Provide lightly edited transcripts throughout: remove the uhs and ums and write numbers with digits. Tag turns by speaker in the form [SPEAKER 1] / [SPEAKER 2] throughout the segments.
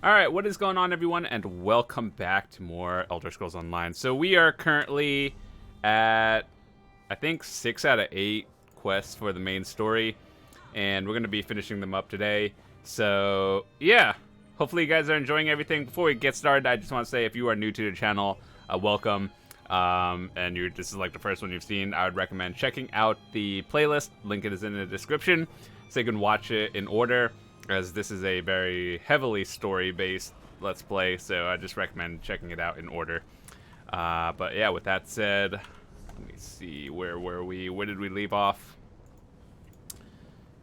[SPEAKER 1] Alright, what is going on, everyone, and welcome back to more Elder Scrolls Online. So we are currently at, I think, 6 out of 8 quests for the main story, and we're going to be finishing them up today. So, yeah, hopefully you guys are enjoying everything. Before we get started, I just want to say, if you are new to the channel, welcome, and this is like the first one you've seen, I would recommend checking out the playlist. Link is in the description, so you can watch it in order, as this is a very heavily story-based Let's Play, so I just recommend checking it out in order. But yeah, with that said, let me see, where were we? Where did we leave off?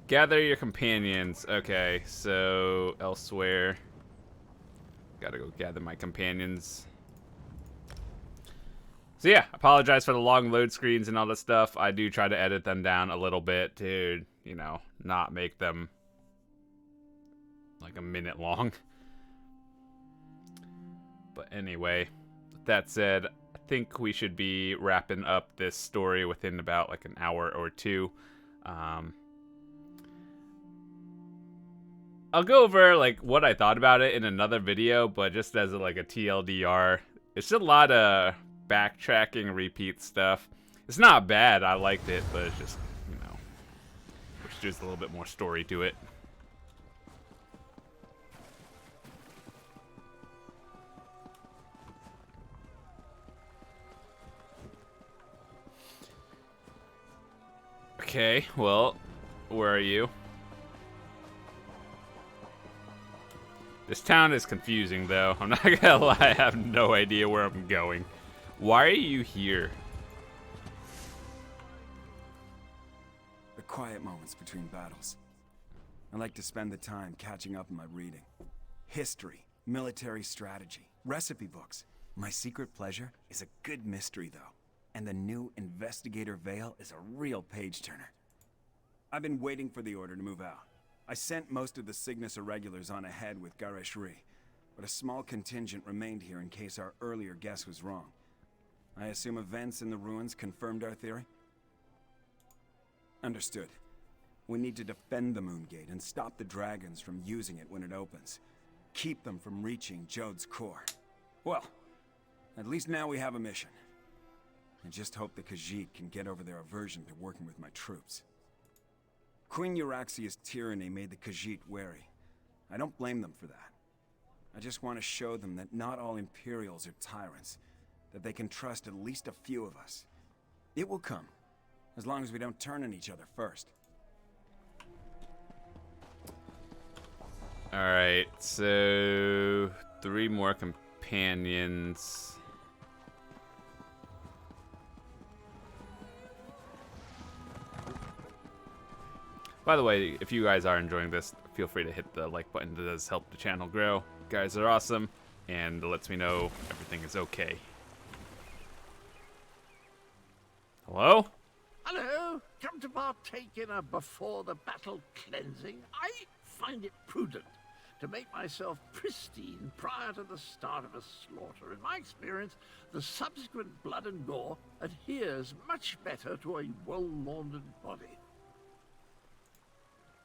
[SPEAKER 1] Gather your companions. Okay, so Elsweyr. Gotta go gather my companions. So yeah, apologize for the long load screens and all that stuff. I do try to edit them down a little bit to, you know, not make them like a minute long. But anyway, with that said, I think we should be wrapping up this story within about like an hour or two. I'll go over like what I thought about it in another video, but just as like a TLDR, it's just a lot of backtracking, repeat stuff. It's not bad, I liked it, but it's just, you know, there's just a little bit more story to it. Okay, well, where are you? This town is confusing, though. I'm not gonna lie, I have no idea where I'm going. Why are you here?
[SPEAKER 2] The quiet moments between battles. I like to spend the time catching up on my reading. History, military strategy, recipe books. My secret pleasure is a good mystery, though. And the new Investigator Veil is a real page-turner. I've been waiting for the order to move out. I sent most of the Cygnus irregulars on ahead with Gareshri, but a small contingent remained here in case our earlier guess was wrong. I assume events in the ruins confirmed our theory? Understood. We need to defend the Moongate and stop the dragons from using it when it opens. Keep them from reaching Jode's core. Well, at least now we have a mission. I just hope the Khajiit can get over their aversion to working with my troops. Queen Euraxia's tyranny made the Khajiit wary. I don't blame them for that. I just want to show them that not all Imperials are tyrants, that they can trust at least a few of us. It will come, as long as we don't turn on each other first.
[SPEAKER 1] Alright, so 3 more companions. By the way, if you guys are enjoying this, feel free to hit the like button. It does help the channel grow. You guys are awesome, and it lets me know everything is okay. Hello?
[SPEAKER 3] Hello, come to partake in a before-the-battle cleansing? I find it prudent to make myself pristine prior to the start of a slaughter. In my experience, the subsequent blood and gore adheres much better to a well-laundered body.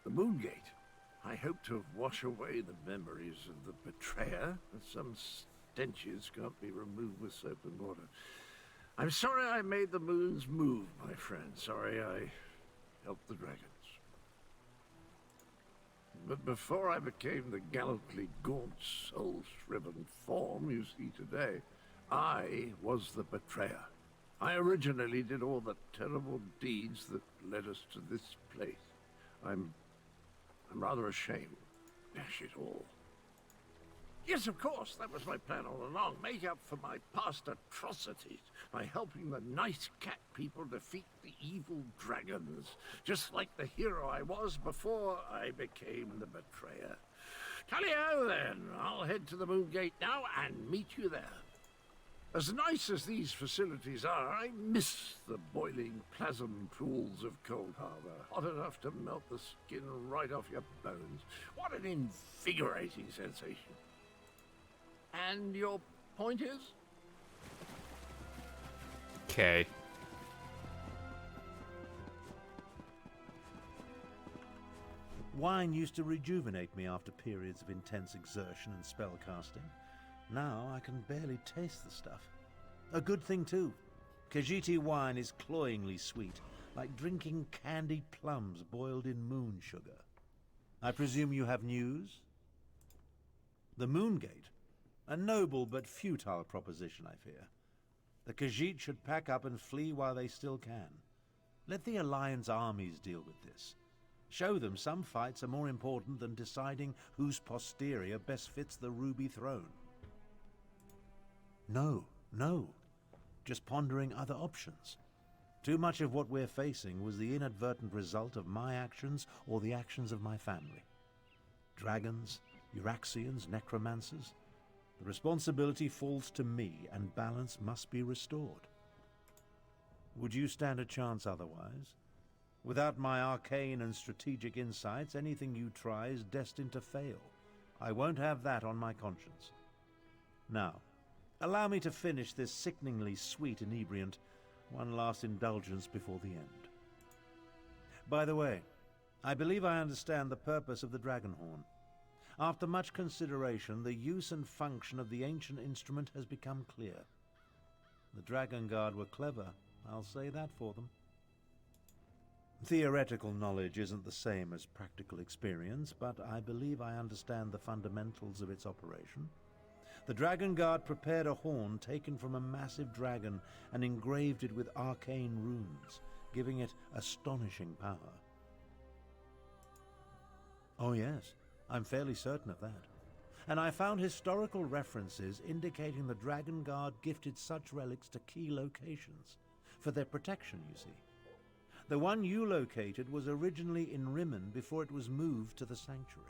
[SPEAKER 3] The Moongate. I hope to wash away the memories of the betrayer, but some stenches can't be removed with soap and water. I'm sorry I made the moons move, my friend. Sorry I helped the dragons. But before I became the gallantly gaunt, soul-shriven form you see today, I was the betrayer. I originally did all the terrible deeds that led us to this place. I'm rather ashamed. Dash it all. Yes, of course, that was my plan all along. Make up for my past atrocities by helping the nice cat people defeat the evil dragons, just like the hero I was before I became the betrayer. Tally-ho, then. I'll head to the Moongate now and meet you there. As nice as these facilities are, I miss the boiling plasm pools of Cold Harbor, hot enough to melt the skin right off your bones. What an invigorating sensation. And your point is?
[SPEAKER 1] Okay.
[SPEAKER 4] Wine used to rejuvenate me after periods of intense exertion and spellcasting. Now I can barely taste the stuff. A good thing too. Khajiit wine is cloyingly sweet, like drinking candied plums boiled in moon sugar. I presume you have news? The Moongate? A noble but futile proposition, I fear. The Khajiit should pack up and flee while they still can. Let the Alliance armies deal with this. Show them some fights are more important than deciding whose posterior best fits the Ruby Throne. No. Just pondering other options. Too much of what we're facing was the inadvertent result of my actions or the actions of my family. Dragons, Euraxians, Necromancers. The responsibility falls to me, and balance must be restored. Would you stand a chance otherwise? Without my arcane and strategic insights, anything you try is destined to fail. I won't have that on my conscience. Now, allow me to finish this sickeningly sweet inebriant, one last indulgence before the end. By the way, I believe I understand the purpose of the Dragonhorn. After much consideration, the use and function of the ancient instrument has become clear. The Dragon Guard were clever, I'll say that for them. Theoretical knowledge isn't the same as practical experience, but I believe I understand the fundamentals of its operation. The Dragon Guard prepared a horn taken from a massive dragon and engraved it with arcane runes, giving it astonishing power. Oh yes, I'm fairly certain of that. And I found historical references indicating the Dragon Guard gifted such relics to key locations, for their protection, you see. The one you located was originally in Rimmen before it was moved to the Sanctuary.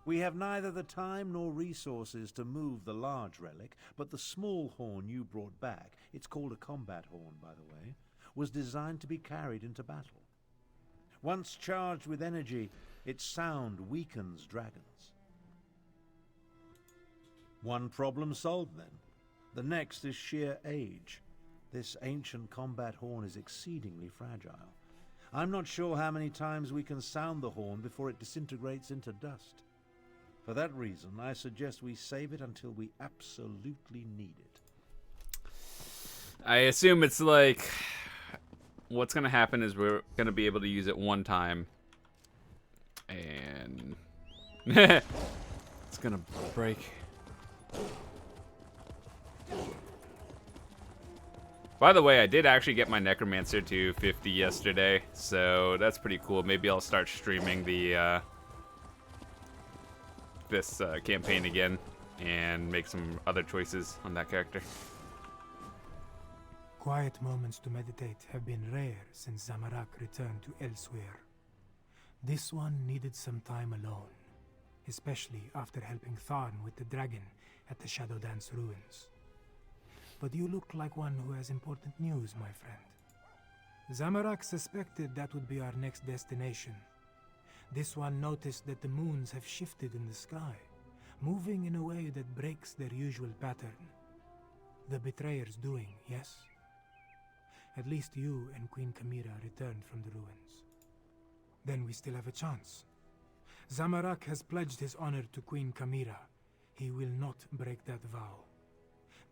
[SPEAKER 4] We have neither the time nor resources to move the large relic, but the small horn you brought back, it's called a combat horn, by the way, was designed to be carried into battle. Once charged with energy, its sound weakens dragons. One problem solved then. The next is sheer age. This ancient combat horn is exceedingly fragile. I'm not sure how many times we can sound the horn before it disintegrates into dust. For that reason, I suggest we save it until we absolutely need it.
[SPEAKER 1] I assume it's like, what's going to happen is we're going to be able to use it one time. And it's going to break. By the way, I did actually get my Necromancer to 50 yesterday, so that's pretty cool. Maybe I'll start streaming the this campaign again and make some other choices on that character.
[SPEAKER 5] Quiet moments to meditate have been rare since Zamorak returned to Elsweyr. This one needed some time alone, especially after helping Tharn with the dragon at the Shadow Dance ruins. But you look like one who has important news, my friend. Zamorak suspected that would be our next destination. This one noticed that the moons have shifted in the sky, moving in a way that breaks their usual pattern. The betrayer's doing, yes? At least you and Queen Khamira returned from the ruins. Then we still have a chance. Zamorak has pledged his honor to Queen Khamira. He will not break that vow.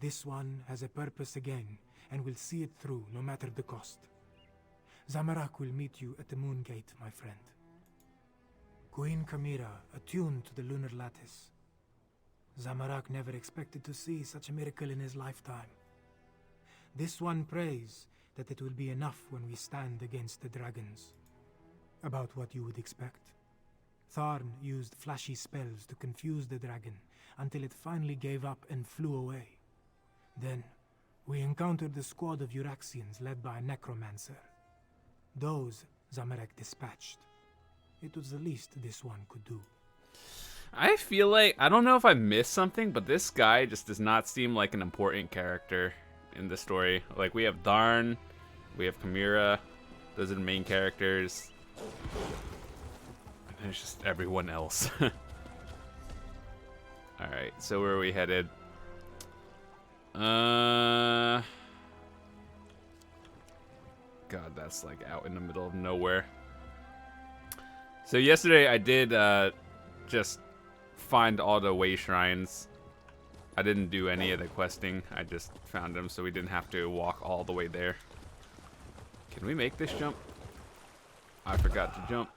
[SPEAKER 5] This one has a purpose again, and will see it through no matter the cost. Zamorak will meet you at the Moongate, my friend. Queen Khamira, attuned to the lunar lattice. Zamorak never expected to see such a miracle in his lifetime. This one prays that it will be enough when we stand against the dragons. About what you would expect. Tharn used flashy spells to confuse the dragon until it finally gave up and flew away. Then, we encountered a squad of Euraxians led by a Necromancer. Those Zamorak dispatched. It was the least this one could do.
[SPEAKER 1] I feel like, I don't know if I missed something, but this guy just does not seem like an important character in the story. Like, we have Tharn, we have Khamira, those are the main characters. And there's just everyone else. Alright, so where are we headed? God, that's like out in the middle of nowhere. So yesterday I did just find all the way shrines. I didn't do any of the questing. I just found them so we didn't have to walk all the way there. Can we make this jump? I forgot to jump.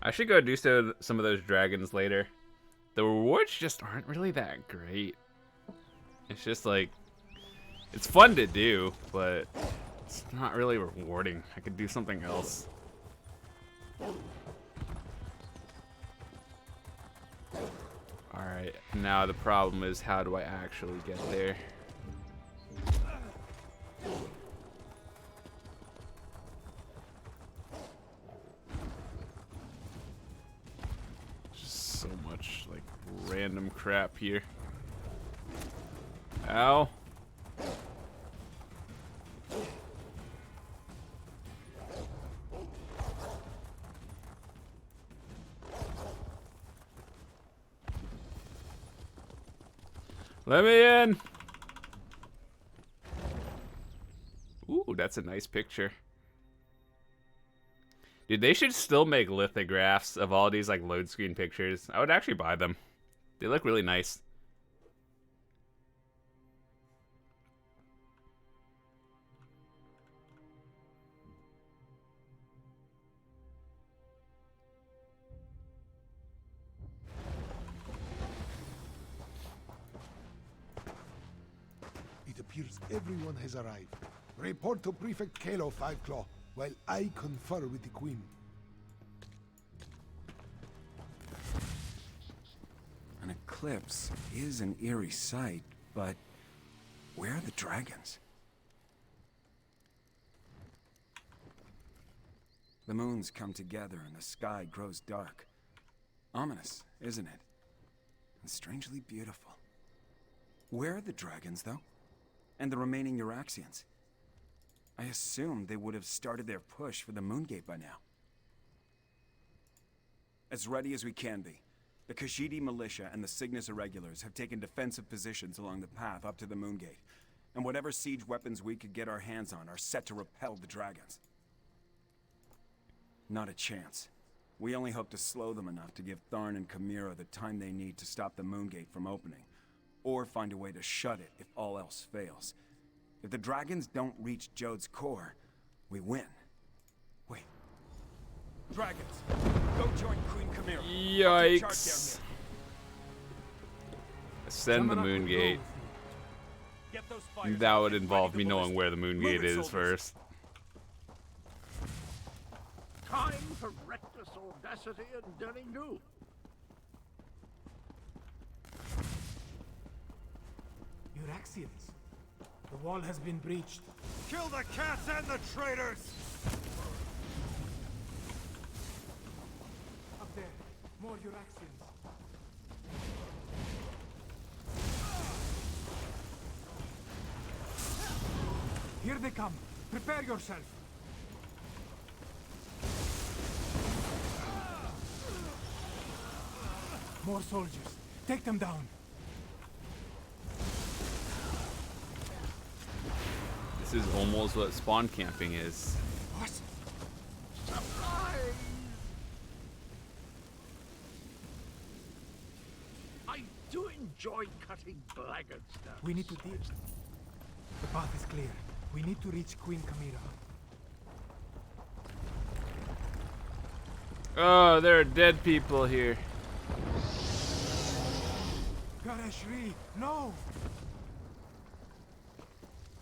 [SPEAKER 1] I should go do some of those dragons later. The rewards just aren't really that great. It's just like, it's fun to do, but it's not really rewarding. I could do something else. Alright, now the problem is, how do I actually get there? Just so much like random crap here. Ow. Let me in. Ooh, that's a nice picture. Dude, they should still make lithographs of all these like load screen pictures. I would actually buy them. They look really nice.
[SPEAKER 6] It appears everyone has arrived. Report to Prefect Kalo, Fiveclaw, while I confer with the Queen.
[SPEAKER 2] An eclipse is an eerie sight, but where are the dragons? The moons come together and the sky grows dark. Ominous, isn't it? And strangely beautiful. Where are the dragons, though? And the remaining Euraxians? I assumed they would have started their push for the Moongate by now. As ready as we can be, the Khajiit militia and the Cygnus Irregulars have taken defensive positions along the path up to the Moongate, and whatever siege weapons we could get our hands on are set to repel the dragons. Not a chance. We only hope to slow them enough to give Tharn and Chimera the time they need to stop the Moongate from opening, or find a way to shut it if all else fails. If the dragons don't reach Jode's core, we win. Wait. Dragons, go join Queen Chimera.
[SPEAKER 1] Yikes. Send the Moongate. That would involve me knowing where the Moongate is first.
[SPEAKER 3] Time for reckless audacity and daring do.
[SPEAKER 5] Euraxians. The wall has been breached.
[SPEAKER 7] Kill the cats and the traitors!
[SPEAKER 5] Up there. More Euraxians. Here they come. Prepare yourself. More soldiers. Take them down.
[SPEAKER 1] This is almost what spawn camping is.
[SPEAKER 5] What?
[SPEAKER 3] Surprise! I do enjoy cutting blackguards down.
[SPEAKER 5] We need to deal. The path is clear. We need to reach Queen Chimera.
[SPEAKER 1] Oh, there are dead people here.
[SPEAKER 5] Gareshri, no!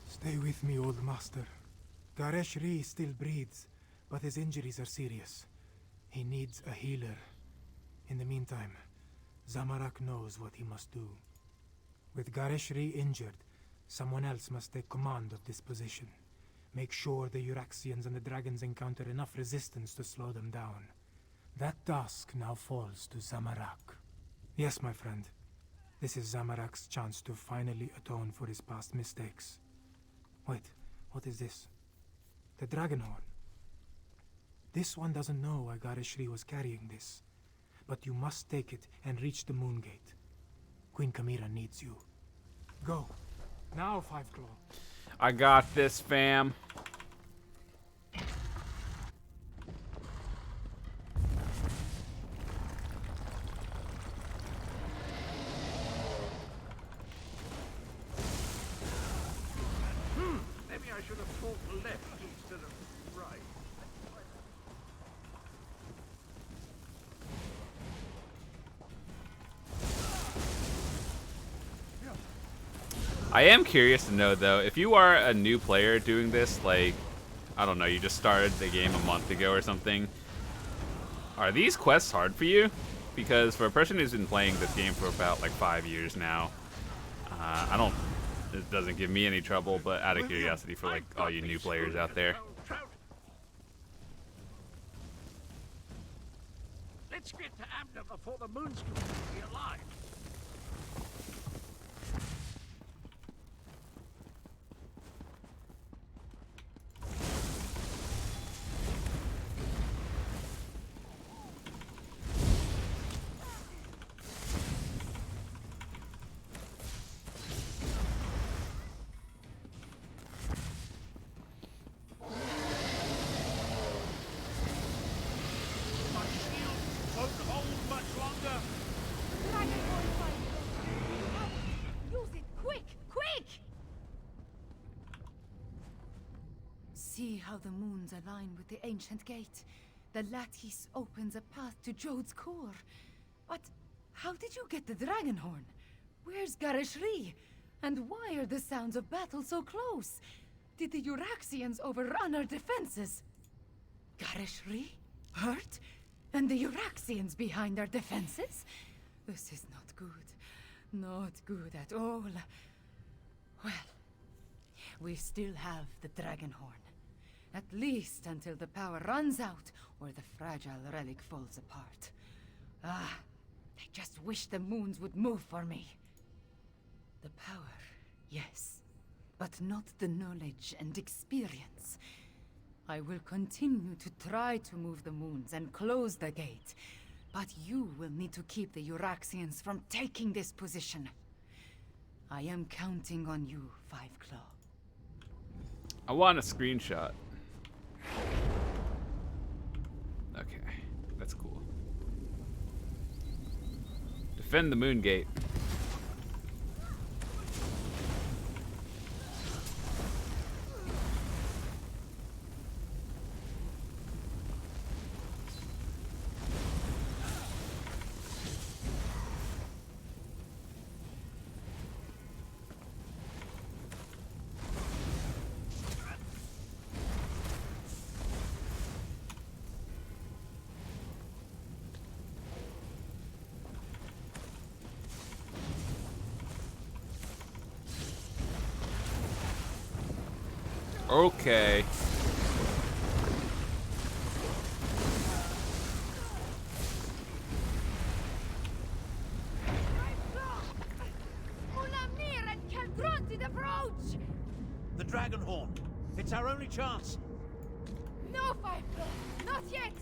[SPEAKER 5] Stay with me, old master. Gareshri still breathes, but his injuries are serious. He needs a healer. In the meantime, Zamorak knows what he must do. With Gareshri injured, someone else must take command of this position. Make sure the Euraxians and the dragons encounter enough resistance to slow them down. That task now falls to Zamorak. Yes, my friend. This is Zamorak's chance to finally atone for his past mistakes. Wait, what is this? The dragon horn. This one doesn't know why Gareshri was carrying this. But you must take it and reach the Moongate. Queen Chimera needs you. Go. Now, Five Claw.
[SPEAKER 1] I got this, fam.
[SPEAKER 3] Maybe I should have fought left instead of right.
[SPEAKER 1] I am curious to know, though, if you are a new player doing this, like, I don't know, you just started the game a month ago or something, are these quests hard for you? Because for a person who's been playing this game for about, like, 5 years now, it doesn't give me any trouble, but out of curiosity for, like, all you new players out there.
[SPEAKER 3] Let's get to Amna before the moon's completely alive.
[SPEAKER 8] See how the moons align with the ancient gate. The lattice opens a path to Jode's core. But how did you get the dragon horn? Where's Garishri? And why are the sounds of battle so close? Did the Euraxians overrun our defenses? Garishri? Hurt? And the Euraxians behind our defenses? This is not good. Not good at all. Well, we still have the dragon horn. At least until the power runs out or the fragile relic falls apart. Ah, I just wish the moons would move for me. The power, yes, but not the knowledge and experience. I will continue to try to move the moons and close the gate, but you will need to keep the Euraxians from taking this position. I am counting on you, Five Claw.
[SPEAKER 1] I want a screenshot. Okay, that's cool. Defend the moon gate. Okay.
[SPEAKER 4] The dragon horn. It's our only chance.
[SPEAKER 8] No, Five Claw, not yet!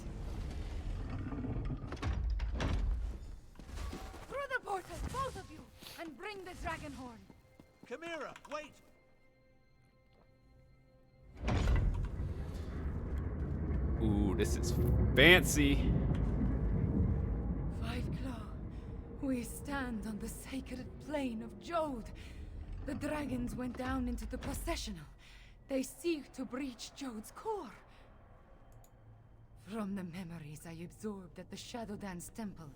[SPEAKER 8] Through the portal, both of you, and bring the dragon horn.
[SPEAKER 4] Chimera, wait!
[SPEAKER 1] Ooh, this is fancy.
[SPEAKER 8] Five Claw, we stand on the sacred plane of Jode. The dragons went down into the processional. They seek to breach Jode's core. From the memories I absorbed at the Shadow Dance Temple,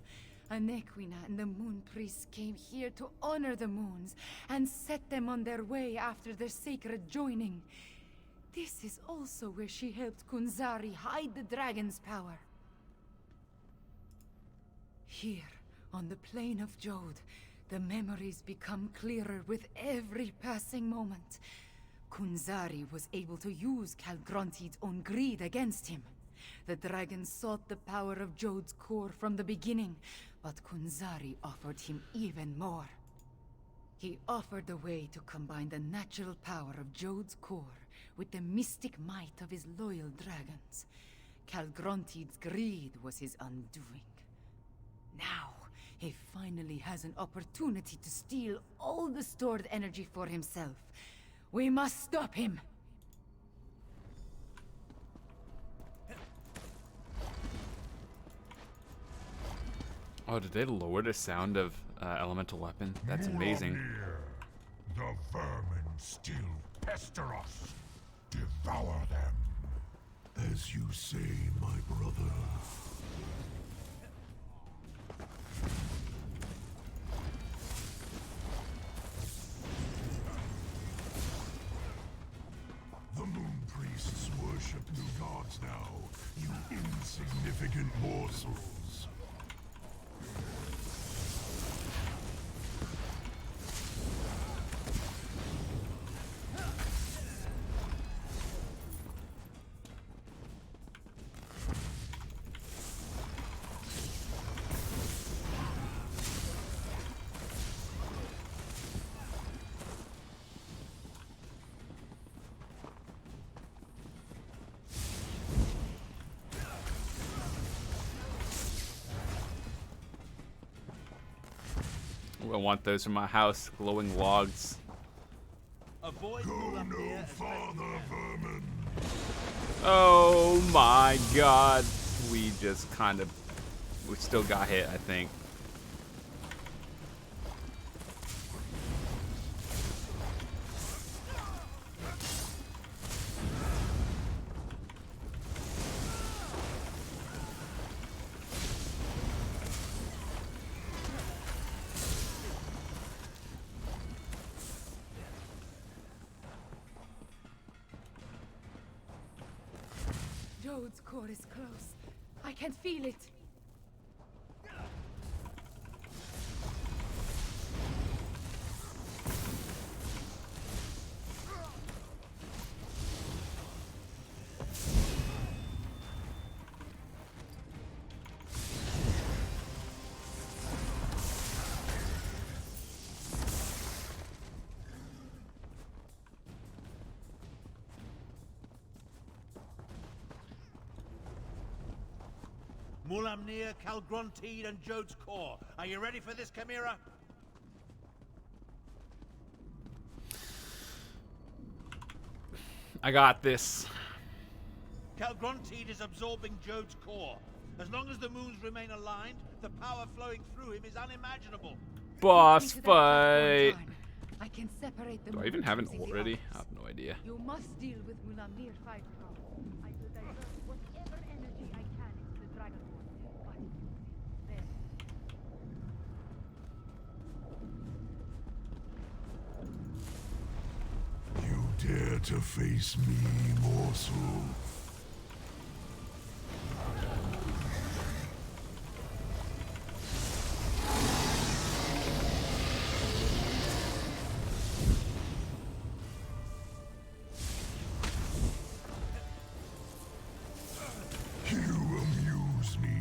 [SPEAKER 8] Anequina and the Moon Priests came here to honor the moons and set them on their way after their sacred joining. This is also where she helped Kunzari hide the dragon's power. Here, on the plane of Jode, the memories become clearer with every passing moment. Kunzari was able to use Kalgronti's own greed against him. The dragon sought the power of Jode's core from the beginning, but Kunzari offered him even more. He offered a way to combine the natural power of Jode's core with the mystic might of his loyal dragons. Kalgronti's greed was his undoing. Now, He finally has an opportunity to steal all the stored energy for himself. We must stop him.
[SPEAKER 1] Oh, did they lower the sound of elemental weapon? That's amazing.
[SPEAKER 9] The vermin still pester us. Devour them. As you say, my brother. The moon priests worship new gods now, you insignificant morsels.
[SPEAKER 1] I want those in my house, glowing logs.
[SPEAKER 4] Avoid
[SPEAKER 9] Go no farther, vermin.
[SPEAKER 1] Oh my god. We just we still got hit, I think.
[SPEAKER 8] Jode's core is close. I can feel it.
[SPEAKER 4] Mulamnir, Calgronteed, and Jode's core. Are you ready for this, Chimera?
[SPEAKER 1] I got this.
[SPEAKER 4] Calgronteed is absorbing Jode's core. As long as the moons remain aligned, the power flowing through him is unimaginable.
[SPEAKER 1] Boss
[SPEAKER 8] Take me to that
[SPEAKER 1] fight.
[SPEAKER 8] platform, Tarn. I can separate the
[SPEAKER 1] Do I even have it
[SPEAKER 8] moons using the
[SPEAKER 1] already?
[SPEAKER 8] others.
[SPEAKER 1] I have no idea.
[SPEAKER 8] You must deal with Mulamnir 5 now. I will divert whatever energy I can into the Dragonborn. But there.
[SPEAKER 9] You dare to face me, morsel? You amuse me,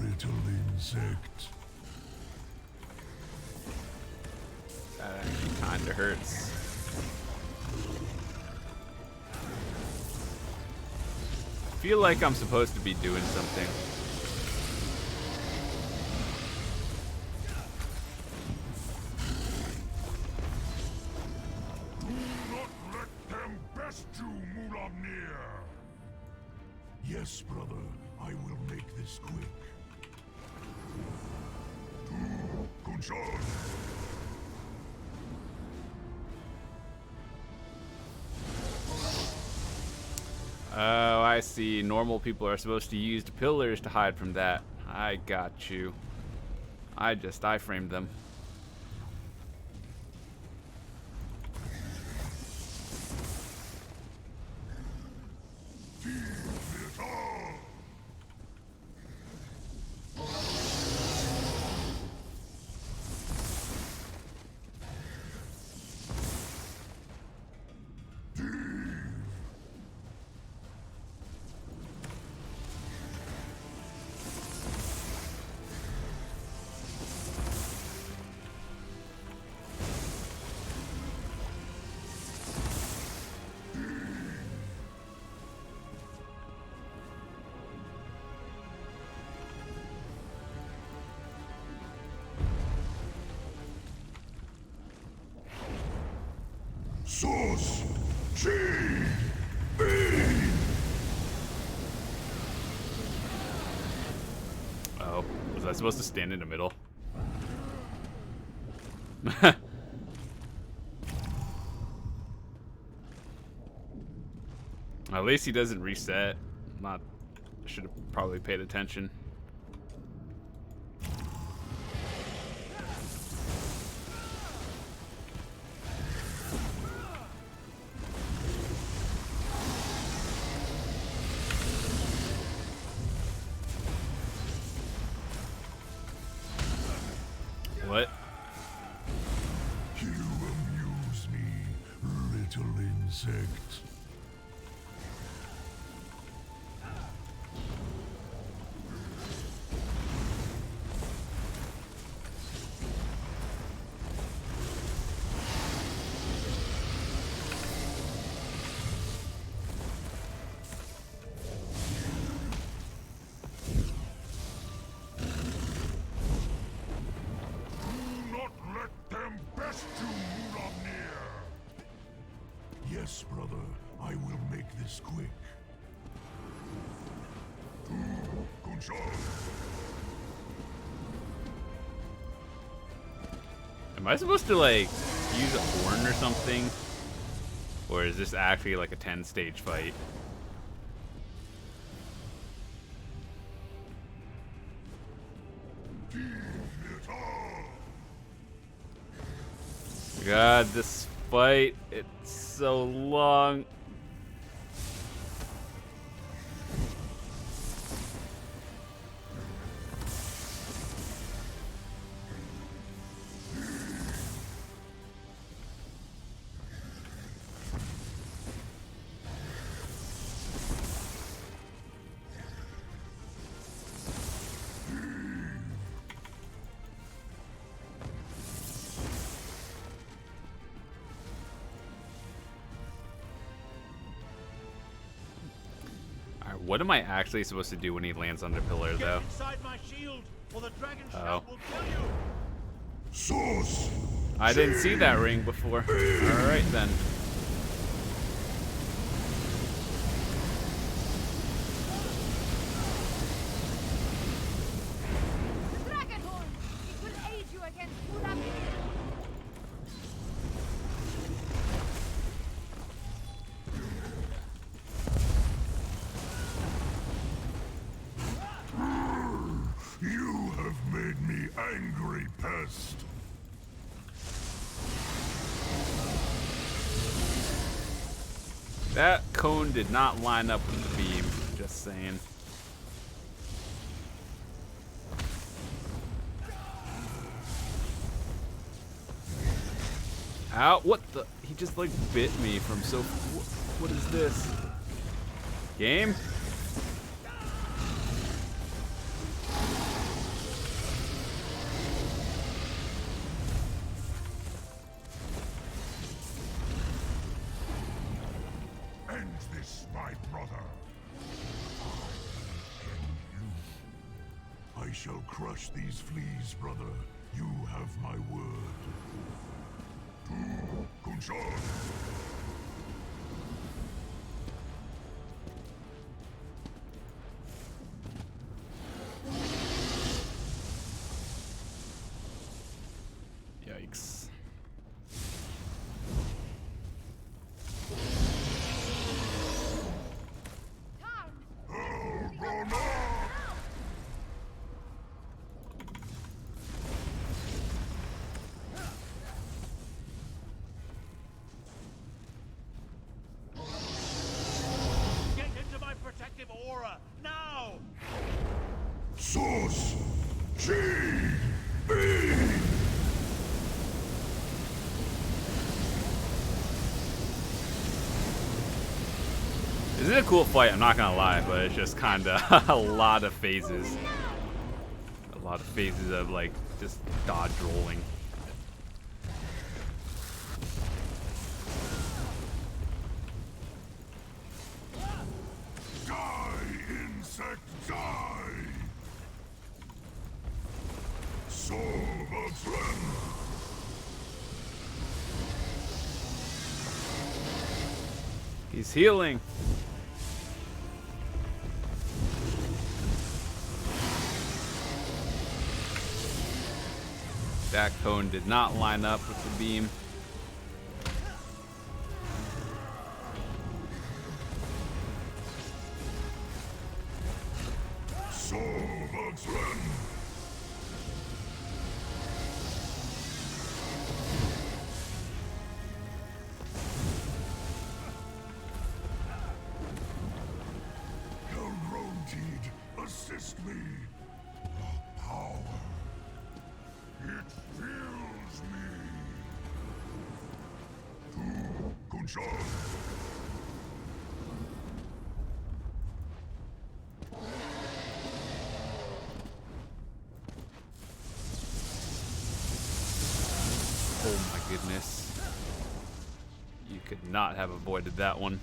[SPEAKER 9] little insect.
[SPEAKER 1] That actually kinda hurts. I feel like I'm supposed to be doing something.
[SPEAKER 9] Do not let them best you, Mulamnir! Yes, brother, I will make this quick. To Kunshan!
[SPEAKER 1] Oh, I see. Normal people are supposed to use the pillars to hide from that. I got you. I framed them.
[SPEAKER 9] Source. G. B.
[SPEAKER 1] Oh, was I supposed to stand in the middle? At least he doesn't reset. I should have probably paid attention. What?
[SPEAKER 9] You amuse me, little insect. Yes, brother, I will make this quick.
[SPEAKER 1] Am I supposed to, like, use a horn or something? Or is this actually like a 10-stage fight? God, this fight, it's so long. What am I actually supposed to do when he lands on the pillar, though? Oh.
[SPEAKER 9] Source.
[SPEAKER 1] I didn't see that ring before. Alright then.
[SPEAKER 8] The dragon horn! It will aid you against Muramir!
[SPEAKER 9] You have made me angry, pest.
[SPEAKER 1] That cone did not line up with the beam, just saying. Ow, what the? He just like bit me from so. What is this? Game?
[SPEAKER 9] End this, my brother. I shall crush these fleas, brother. You have my word. To Kunshan.
[SPEAKER 1] Yikes.
[SPEAKER 7] Get into my protective aura, now!
[SPEAKER 9] Source. G. B.
[SPEAKER 1] This is a cool fight, I'm not gonna lie, but it's just kinda a lot of phases. A lot of phases of like just dodge rolling.
[SPEAKER 9] Die, insect, die! Soul of Trend!
[SPEAKER 1] He's healing. That cone did not line up with the beam.
[SPEAKER 9] So, Elsweyr. Assist me. The power. It fills me. To control.
[SPEAKER 1] Oh my goodness. You could not have avoided that one.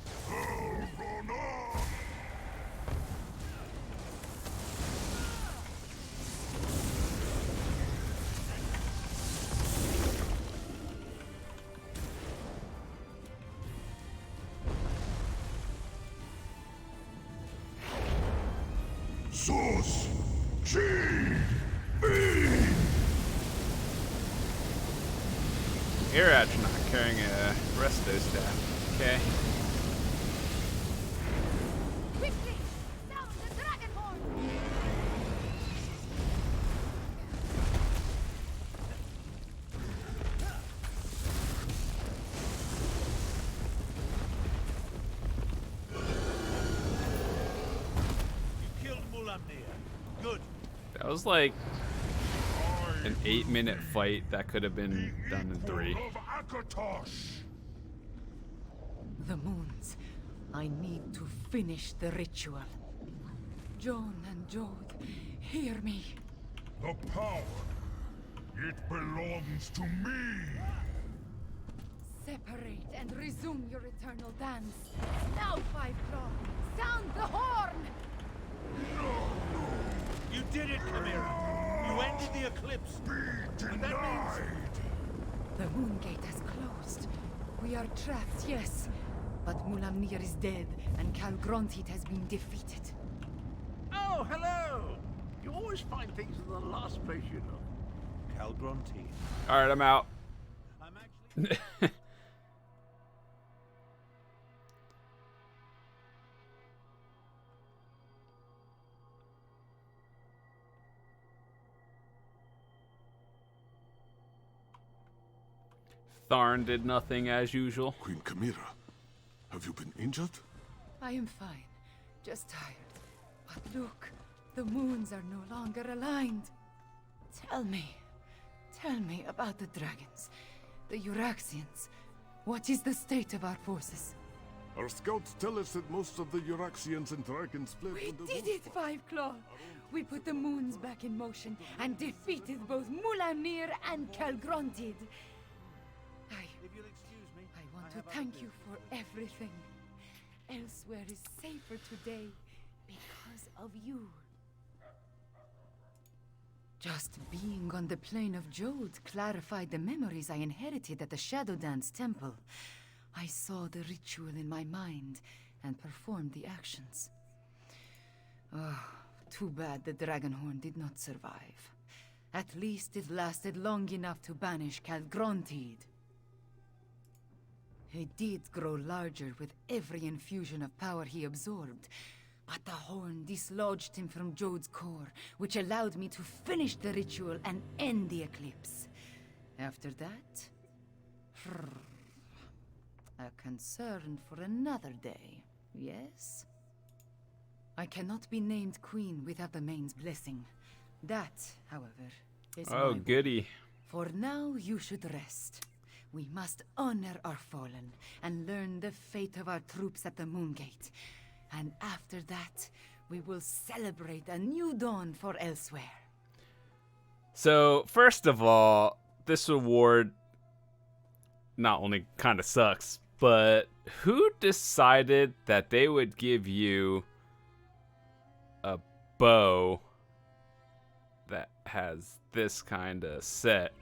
[SPEAKER 9] Source. G. B.
[SPEAKER 1] Irach not carrying a resto staff. Okay.
[SPEAKER 8] Quickly! Sound the dragon horn!
[SPEAKER 7] You killed Mulamnir. Good.
[SPEAKER 1] That was like an 8-minute fight that could have been done in 3.
[SPEAKER 9] Of Akatosh.
[SPEAKER 8] The moons. I need to finish the ritual. Jon and Jode, hear me.
[SPEAKER 9] The power. It belongs to me.
[SPEAKER 8] Separate and resume your eternal dance. Now, Five Claw, sound the horn!
[SPEAKER 7] You did it, Chimera. You ended the eclipse.
[SPEAKER 9] Be
[SPEAKER 7] And that means
[SPEAKER 9] denied.
[SPEAKER 8] The moon gate has closed. We are trapped, yes. But Mulamnir is dead, and Calgrontit has been defeated.
[SPEAKER 3] Oh, hello! You always find things in the last place you know.
[SPEAKER 4] Calgronti.
[SPEAKER 1] Alright, I'm out.
[SPEAKER 4] I'm actually...
[SPEAKER 1] Tharn did nothing as usual.
[SPEAKER 9] Queen Chimera, have you been injured?
[SPEAKER 8] I am fine, just tired. But look, the moons are no longer aligned. Tell me about the dragons, the Euraxians. What is the state of our forces?
[SPEAKER 9] Our scouts tell us that most of the Euraxians and dragons fled
[SPEAKER 8] We
[SPEAKER 9] when the
[SPEAKER 8] did it, Five Claw! We put the moons back in motion and defeated both Mulamnir and Calgrontit.
[SPEAKER 4] If you'll excuse me,
[SPEAKER 8] I want to thank you for everything. Elsweyr is safer today because of you. Just being on the plane of Jode clarified the memories I inherited at the Shadow Dance Temple. I saw the ritual in my mind and performed the actions. Oh, too bad the Dragonhorn did not survive. At least it lasted long enough to banish Calgrontit. He did grow larger with every infusion of power he absorbed, but the horn dislodged him from Jode's core, which allowed me to finish the ritual and end the eclipse. After that, a concern for another day, yes? I cannot be named queen without the Main's blessing. That, however, is
[SPEAKER 1] Oh,
[SPEAKER 8] my
[SPEAKER 1] goody.
[SPEAKER 8] For now, you should rest. We must honor our fallen and learn the fate of our troops at the Moongate. And after that, we will celebrate a new dawn for Elsweyr.
[SPEAKER 1] So, first of all, this award not only kind of sucks, but who decided that they would give you a bow that has this kind of set?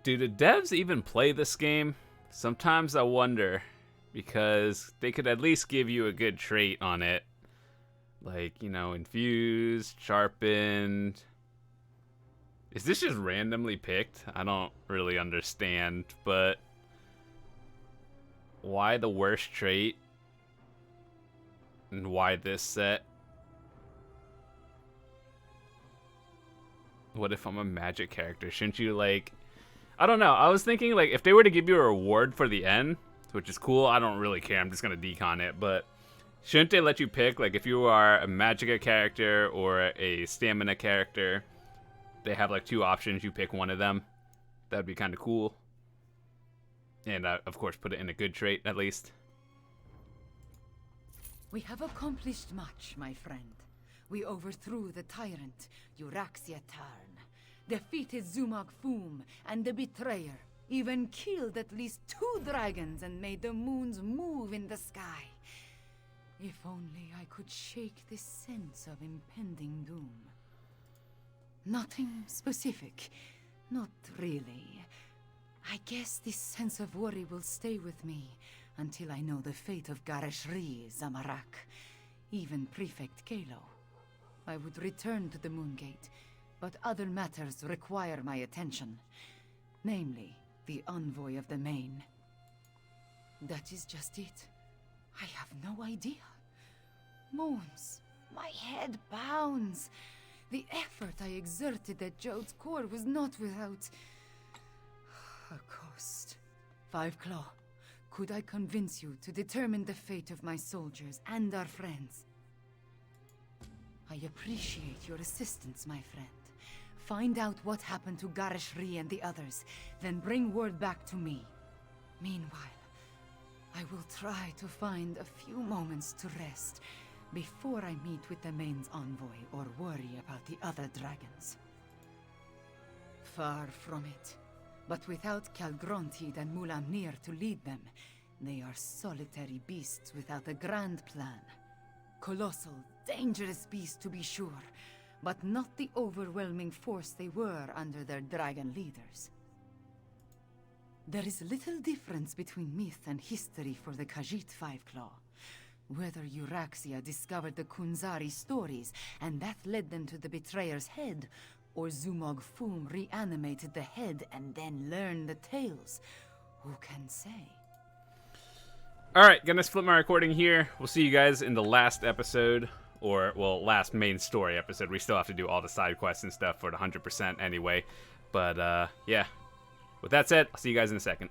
[SPEAKER 1] Do the devs even play this game? sometimes I wonder, because they could at least give you a good trait on it. Like, you know, infused, sharpened. Is this just randomly picked? I don't really understand, but why the worst trait? And why this set? What if I'm a magic character? Shouldn't you, like... I don't know. I was thinking, like, if they were to give you a reward for the end, which is cool, I don't really care. I'm just going to decon it, but shouldn't they let you pick, like, if you are a Magicka character or a Stamina character, they have, like, 2 options. You pick one of them. That would be kind of cool. And, of course, put it in a good trait, at least.
[SPEAKER 8] We have accomplished much, my friend. We overthrew the tyrant, Euraxia Tarn, defeated Zumog Foom and the Betrayer, even killed at least 2 dragons and made the moons move in the sky. If only I could shake this sense of impending doom. Nothing specific, not really. I guess this sense of worry will stay with me until I know the fate of Gareshri, Zamorak, even Prefect Kalo. I would return to the Moongate, but other matters require my attention. Namely, the envoy of the Main. That is just it. I have no idea. Moons, my head pounds. The effort I exerted at Jode's core was not without a cost. Five Claw, could I convince you to determine the fate of my soldiers and our friends? I appreciate your assistance, my friend. Find out what happened to Gareshri and the others, then bring word back to me. Meanwhile, I will try to find a few moments to rest before I meet with the Main's envoy or worry about the other dragons. Far from it. But without Kalgrontid and Mulamnir to lead them, they are solitary beasts without a grand plan. Colossal, dangerous beasts to be sure, but not the overwhelming force they were under their dragon leaders. There is little difference between myth and history for the Khajiit Five-Claw. Whether Euraxia discovered the Kunzari stories, and that led them to the Betrayer's head, or Zumog Foom reanimated the head and then learned the tales, who can say?
[SPEAKER 1] Alright, gonna split my recording here. We'll see you guys in the last episode, or, well, last main story episode. We still have to do all the side quests and stuff for the 100% anyway. But, yeah. With that said, I'll see you guys in a second.